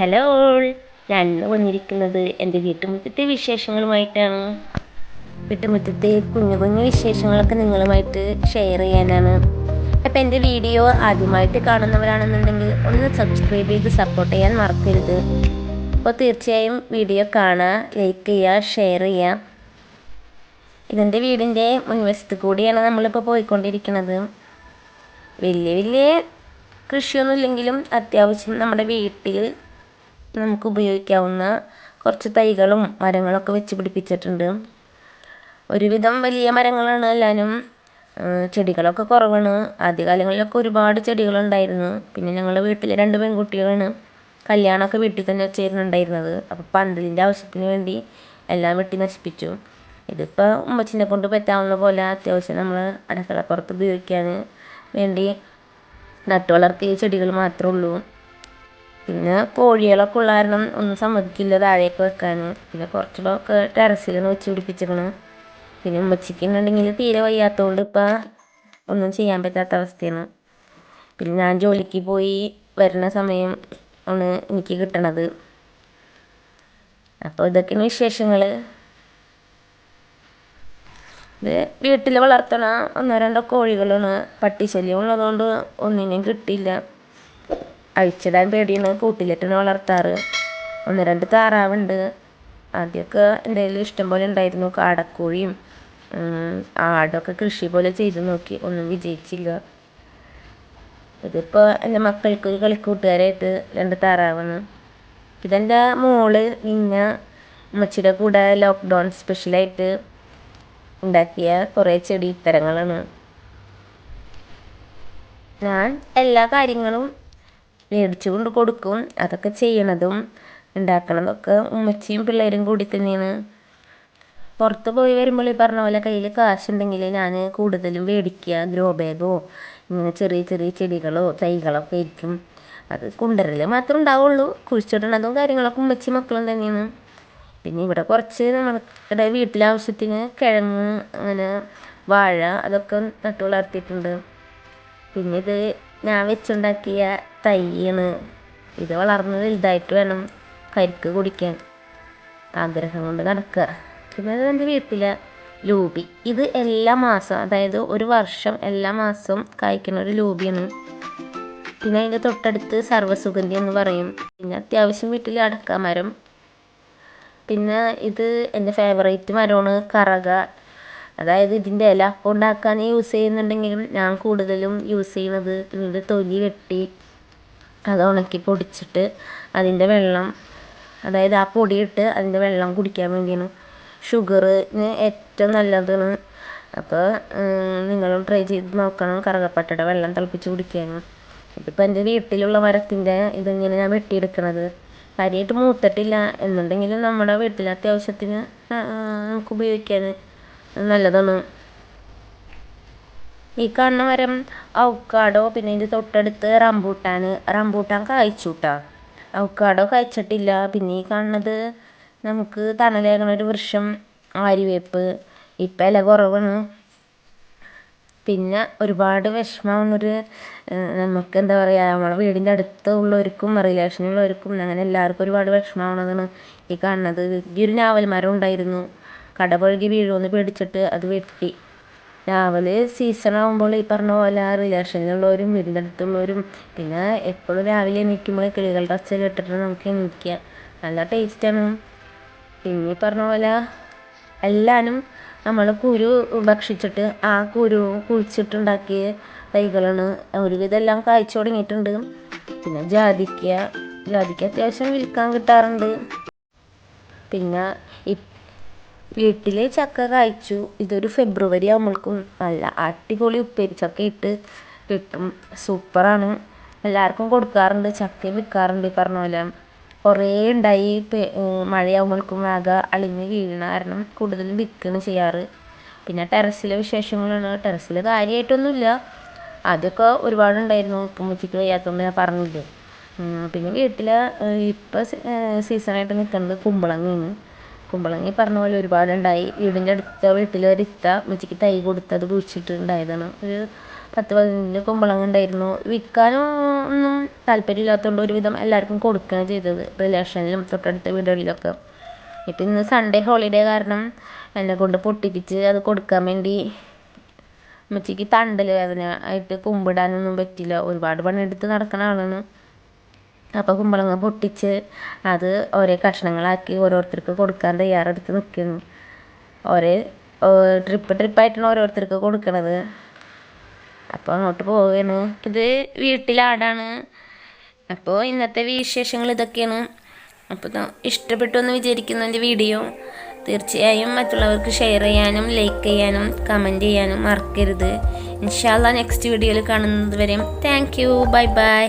Hello all, ഞാൻ ഇന്ന് വന്നിരിക്കുന്നത് എൻ്റെ വീട്ടുമുറ്റത്തെ വിശേഷങ്ങളുമായിട്ടാണ്. വീട്ടുമുറ്റത്തെ കുഞ്ഞു കുഞ്ഞു വിശേഷങ്ങളൊക്കെ നിങ്ങളുമായിട്ട് ഷെയർ ചെയ്യാനാണ്. അപ്പം എൻ്റെ വീഡിയോ ആദ്യമായിട്ട് കാണുന്നവരാണെന്നുണ്ടെങ്കിൽ ഒന്ന് സബ്സ്ക്രൈബ് ചെയ്ത് സപ്പോർട്ട് ചെയ്യാൻ മറക്കരുത്. അപ്പോൾ തീർച്ചയായും വീഡിയോ കാണുക, ലൈക്ക് ചെയ്യുക, ഷെയർ ചെയ്യുക. ഇതെൻ്റെ വീടിൻ്റെ മുൻവശത്ത് കൂടിയാണ് നമ്മളിപ്പോൾ പോയിക്കൊണ്ടിരിക്കുന്നത്. വലിയ വലിയ കൃഷിയൊന്നും ഇല്ലെങ്കിലും അത്യാവശ്യം നമ്മുടെ വീട്ടിൽ നമുക്ക് ഉപയോഗിക്കാവുന്ന കുറച്ച് തൈകളും മരങ്ങളൊക്കെ വെച്ച് പിടിപ്പിച്ചിട്ടുണ്ട്. ഒരുവിധം വലിയ മരങ്ങളാണ് എല്ലാനും. ചെടികളൊക്കെ കുറവാണ്. ആദ്യകാലങ്ങളിലൊക്കെ ഒരുപാട് ചെടികളുണ്ടായിരുന്നു. പിന്നെ ഞങ്ങളുടെ വീട്ടിൽ 2 പെൺകുട്ടികളാണ്. കല്യാണമൊക്കെ വീട്ടിൽ തന്നെ വെച്ചിരുന്നുണ്ടായിരുന്നത്. അപ്പോൾ പന്തലിൻ്റെ ആവശ്യത്തിന് വേണ്ടി എല്ലാം വെട്ടി നശിപ്പിച്ചു. ഇതിപ്പോൾ ഉമ്മച്ചിനെ കൊണ്ട് പറ്റാവുന്ന പോലെ അത്യാവശ്യം നമ്മൾ അടുക്കളപ്പുറത്ത് ഉപയോഗിക്കാൻ വേണ്ടി നട്ടു വളർത്തിയ ചെടികൾ മാത്രമേ ഉള്ളൂ. പിന്നെ കോഴികളൊക്കെ ഉള്ള കാരണം ഒന്നും സമ്മതിക്കില്ല താഴേക്ക് വെക്കാൻ. പിന്നെ കുറച്ചൊക്കെ ടെറസിൽ വെച്ച് പിടിപ്പിച്ചിരിക്കണം. പിന്നെ ഉമ്മച്ചിക്കുണ്ടെങ്കിൽ തീരെ വയ്യാത്തതുകൊണ്ട് ഇപ്പം ഒന്നും ചെയ്യാൻ പറ്റാത്ത അവസ്ഥയാണ്. പിന്നെ ഞാൻ ജോലിക്ക് പോയി വരുന്ന സമയം ആണ് എനിക്ക് കിട്ടണത്. അപ്പോൾ ഇതൊക്കെയാണ് വിശേഷങ്ങൾ. ഇത് വീട്ടിൽ വളർത്തണ 1-2 കോഴികളാണ്. പട്ടിശല്യം ഉള്ളതുകൊണ്ട് ഒന്നിനെയും കിട്ടിയില്ല. അഴിച്ചിടാൻ പേടിയാണ്. കൂട്ടിലിട്ടാണ് വളർത്താറ്. 1-2 താറാവുണ്ട്. ആദ്യമൊക്കെ എൻ്റെ കയ്യിൽ ഇഷ്ടംപോലെ ഉണ്ടായിരുന്നു. കാടക്കോഴിയും ആടൊക്കെ കൃഷി പോലെ ചെയ്ത് നോക്കി, ഒന്നും വിജയിച്ചില്ല. ഇതിപ്പോൾ എൻ്റെ മക്കൾക്ക് കളിക്കൂട്ടുകാരായിട്ട് 2 താറാവാണ്. ഇതെൻ്റെ മോള് പിന്നെ ഉമ്മച്ചിയുടെ കൂടെ ലോക്ക്ഡൗൺ സ്പെഷ്യലായിട്ട് ഉണ്ടാക്കിയ കുറേ ചെടി തരങ്ങളാണ്. ഞാൻ എല്ലാ കാര്യങ്ങളും മേടിച്ചു കൊണ്ട് കൊടുക്കും. അതൊക്കെ ചെയ്യണതും ഉണ്ടാക്കണതൊക്കെ ഉമ്മച്ചിയും പിള്ളേരും കൂടി തന്നെയാണ്. പുറത്ത് പോയി വരുമ്പോൾ ഈ പറഞ്ഞ പോലെ കയ്യിൽ കാശുണ്ടെങ്കിൽ ഞാൻ കൂടുതലും മേടിക്കുക ഗ്രോ ബാഗോ ഇങ്ങനെ ചെറിയ ചെറിയ ചെടികളോ തൈകളൊക്കെ ആയിരിക്കും. അത് കൊണ്ടുവരൽ മാത്രമേ ഉണ്ടാവുള്ളൂ. കുഴിച്ചിടണതും കാര്യങ്ങളൊക്കെ ഉമ്മച്ചി മക്കളും തന്നെയാണ്. പിന്നെ ഇവിടെ കുറച്ച് നമ്മുടെ വീട്ടിലാവശ്യത്തിന് കിഴങ്ങ്, അങ്ങനെ വാഴ, അതൊക്കെ നട്ടു വളർത്തിയിട്ടുണ്ട്. പിന്നെ ഇത് ഞാൻ വെച്ചുണ്ടാക്കിയ തൈയാണ്. ഇത് വളർന്ന് വലുതായിട്ട് വേണം കരിക്ക് കുടിക്കാൻ. ആഗ്രഹം കൊണ്ട് നടക്കുക. പിന്നെ ഇത് എൻ്റെ വീട്ടിലെ ലൂബി. ഇത് എല്ലാ മാസം, അതായത് ഒരു വർഷം എല്ലാ മാസവും കായ്ക്കുന്ന ഒരു ലൂബിയാണ്. പിന്നെ അതിൻ്റെ തൊട്ടടുത്ത് സർവ്വസുഗന്ധി എന്ന് പറയും. പിന്നെ അത്യാവശ്യം വീട്ടിൽ അടക്കാമരം. പിന്നെ ഇത് എൻ്റെ ഫേവറേറ്റ് മരമാണ് കറക. അതായത് ഇതിൻ്റെ ഇല ഉണ്ടാക്കാൻ യൂസ് ചെയ്യുന്നുണ്ടെങ്കിലും ഞാൻ കൂടുതലും യൂസ് ചെയ്യുന്നത് ഇതിൻ്റെ തൊലി വെട്ടി അത് ഉണക്കി പൊടിച്ചിട്ട് അതിൻ്റെ വെള്ളം, അതായത് ആ പൊടിയിട്ട് അതിൻ്റെ വെള്ളം കുടിക്കാൻ വേണ്ടിയാണ്. ഷുഗറിന് ഏറ്റവും നല്ലതാണ്. അപ്പോൾ നിങ്ങളും ട്രൈ ചെയ്ത് നോക്കണം കറുകപ്പട്ടയുടെ വെള്ളം തിളപ്പിച്ച് കുടിക്കാനും. ഇതിപ്പോൾ എൻ്റെ വീട്ടിലുള്ള മരത്തിൻ്റെ ഇതിങ്ങനെ ഞാൻ വെട്ടിയെടുക്കണത്. കാര്യമായിട്ട് മൂത്തിട്ടില്ല എന്നുണ്ടെങ്കിലും നമ്മുടെ വീട്ടിൽ അത്യാവശ്യത്തിന് നമുക്ക് ഉപയോഗിക്കാൻ നല്ലതാണ്. ഈ കാണുന്ന മരം അവക്കാഡോ. പിന്നെ ഇതിൻ്റെ തൊട്ടടുത്ത് റംബൂട്ടാൻ കായ്ച്ചു കേട്ടോ. അവക്കാഡോ കായ്ച്ചിട്ടില്ല. പിന്നെ ഈ കാണുന്നത് നമുക്ക് തണലേകണ ഒരു വൃക്ഷം ആര്യവേപ്പ്. ഇപ്പം ഇല കുറവാണ്. പിന്നെ ഒരുപാട് വിഷമമാവുന്നൊരു നമുക്ക് എന്താ പറയുക, നമ്മുടെ വീടിൻ്റെ അടുത്തുള്ളവർക്കും റിലേഷനുള്ളവർക്കും അങ്ങനെ എല്ലാവർക്കും ഒരുപാട് വിഷമമാവുന്നതാണ് ഈ കാണുന്നത്. ഈ ഒരു ഞാവൽ മരം ഉണ്ടായിരുന്നു. കടപുഴകി വീഴുമെന്ന് പേടിച്ചിട്ട് അത് വെട്ടി. ഞാവൽ സീസൺ ആകുമ്പോൾ ഈ പറഞ്ഞ പോലെ റിലേഷനിലുള്ളവരും വീടിൻ്റെ അടുത്തുള്ളവരും പിന്നെ എപ്പോഴും രാവിലെ എണീക്കുമ്പോൾ കിളികളുടെ ഒച്ച കേട്ടിട്ട് നമുക്ക് എണീക്കുക. നല്ല ടേസ്റ്റാണ്. പിന്നെ ഈ പറഞ്ഞ പോലെ എല്ലാവരും നമ്മൾ കുരു ഭക്ഷിച്ചിട്ട് ആ കുരു കുഴിച്ചിട്ടുണ്ടാക്കിയ തൈകളാണ്. ഒരുവിധം എല്ലാം കായ്ച്ചു തുടങ്ങിയിട്ടുണ്ട്. പിന്നെ ജാതിക്ക അത്യാവശ്യം വിൽക്കാൻ കിട്ടാറുണ്ട്. പിന്നെ വീട്ടിൽ ചക്ക കായ്ച്ചു. ഇതൊരു ഫെബ്രുവരി ആകുമ്പോഴേക്കും നല്ല അടിപൊളി ഉപ്പേരി ചക്ക ഇട്ട് കിട്ടും. സൂപ്പറാണ്. എല്ലാവർക്കും കൊടുക്കാറുണ്ട്. ചക്കയും വിൽക്കാറുണ്ട്. ഈ പറഞ്ഞ പോലെ കുറേ ഉണ്ടായി. മഴയാകുമ്പോഴേക്കും ആകെ അളിഞ്ഞ് വീഴണ കാരണം കൂടുതലും വിൽക്കുകയാണ് ചെയ്യാറ്. പിന്നെ ടെറസിലെ വിശേഷങ്ങളാണ്. ടെറസിൽ കാര്യമായിട്ടൊന്നുമില്ല. ആദ്യമൊക്കെ ഒരുപാടുണ്ടായിരുന്നു. ഇപ്പം ഉമ്മച്ചിക്ക് വയ്യാത്തതുകൊണ്ട് ഞാൻ പറഞ്ഞില്ലേ. പിന്നെ വീട്ടിൽ ഇപ്പം സീസണായിട്ട് നിൽക്കുന്നത് കുമ്പളങ്ങയാണ്. കുമ്പളങ്ങ പറഞ്ഞ പോലെ ഒരുപാടുണ്ടായി. വീടിൻ്റെ അടുത്ത വീട്ടിൽ ഒരു ഉമ്മച്ചിക്ക് തൈ കൊടുത്തത് കുഴിച്ചിട്ടുണ്ടായതാണ്. ഒരു 10-15 കുമ്പളങ്ങ ഉണ്ടായിരുന്നു. വിൽക്കാനും ഒന്നും താല്പര്യമില്ലാത്തതുകൊണ്ട് ഒരുവിധം എല്ലാവർക്കും കൊടുക്കുകയാണ് ചെയ്തത്, റിലേഷനിലും തൊട്ടടുത്ത വീടുകളിലൊക്കെ. ഇപ്പം ഇന്ന് സൺഡേ ഹോളിഡേ കാരണം എന്നെ കൊണ്ട് പൊട്ടിപ്പിച്ച് അത് കൊടുക്കാൻ വേണ്ടി. ഉമ്മച്ചിക്ക് തണ്ടൽ വേദന ആയിട്ട് കുമ്പിടാനൊന്നും പറ്റില്ല, ഒരുപാട് പണിയെടുത്ത് നടക്കുന്ന ആളാണ്. അപ്പോൾ കുമ്പളങ്ങ പൊട്ടിച്ച് അത് ഓരോ കഷ്ണങ്ങളാക്കി ഓരോരുത്തർക്ക് കൊടുക്കാൻ തയ്യാറെടുത്ത് നിൽക്കുന്നു. ഒരേ ട്രിപ്പായിട്ടാണ് ഓരോരുത്തർക്ക് കൊടുക്കണത്. അപ്പോൾ അങ്ങോട്ട് പോവുകയാണ്. ഇത് വീട്ടിലാടാണ്. അപ്പോൾ ഇന്നത്തെ വിശേഷങ്ങൾ ഇതൊക്കെയാണ്. അപ്പോൾ ഇഷ്ടപ്പെട്ടു എന്ന് വിചാരിക്കുന്നു എൻ്റെ വീഡിയോ. തീർച്ചയായും മറ്റുള്ളവർക്ക് ഷെയർ ചെയ്യാനും ലൈക്ക് ചെയ്യാനും കമൻറ്റ് ചെയ്യാനും മറക്കരുത്. ഇൻഷാ അല്ലാഹ് നെക്സ്റ്റ് വീഡിയോയിൽ കാണുന്നത് വരെയും താങ്ക് യു, ബൈ ബൈ.